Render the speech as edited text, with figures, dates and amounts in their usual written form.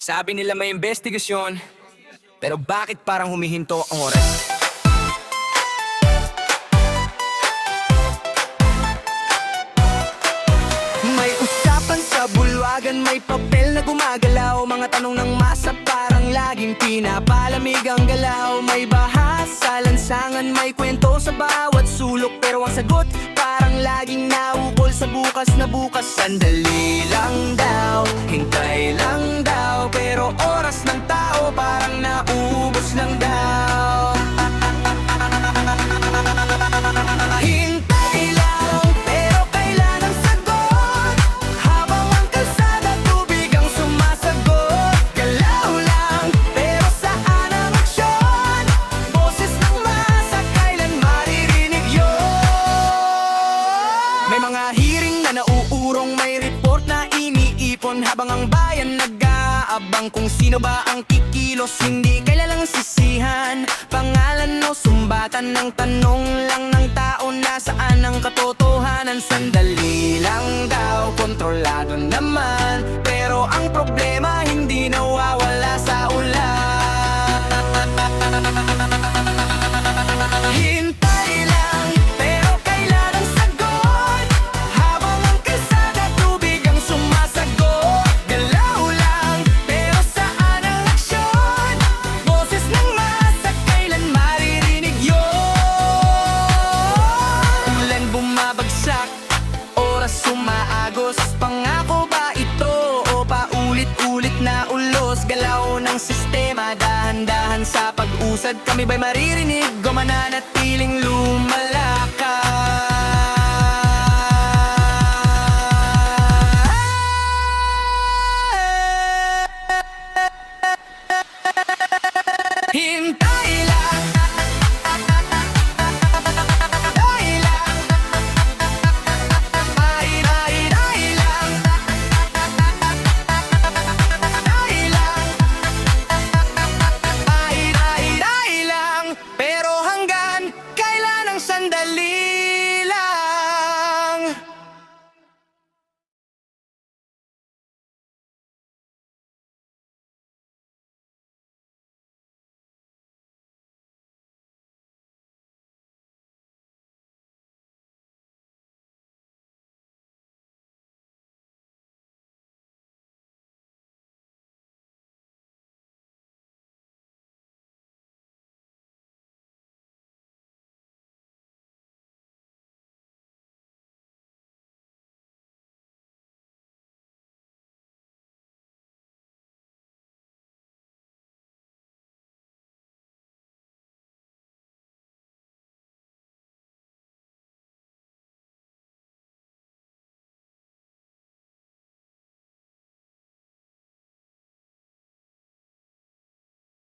Sabi nila may investigasyon, pero bakit parang humihinto ang oras? May usapan sa bulwagan, may papel na gumagalaw. Mga tanong ng masa parang laging pinapalamig ang galaw. May bahas sa lansangan, may kwento sa bawat sulok, pero ang sagot parang laging naukol sa bukas na bukas. Sandali lang daw, hintay lang daw, pero oras ng tao parang naubos lang daw. Hintay lang, pero kailan ang sagot? Habang ang kalsada tubig ang sumasagot. Galaw lang, pero saan ang aksyon? Boses ng masa, kailan maririnig yun? May mga hearing na nauurong, may report na iniipon, habang ang bayan nag-aabang kung sino ba ang kikilos. Hindi kailalang sisihan, pangalan o sumbatan. Ng tanong lang ng tao, nasaan ang katotohanan? Sandali lang daw, kontrolado naman, pero ang problema hindi nawawala sa ulan. Hintay lang, pero kailan ang sagot? Habang ang kalsada tubig ang sumasagot. Galaw lang, pero saan ang aksyon? Boses ng masa, kailan maririnig yun? Ulan bumabagsak, oras sumaagos. Pangako ba ito o paulit-ulit na ulos? Galaw ng sistema, dahan-dahan sa pag-usad. Kami ba'y maririnig o mananatiling lumalak?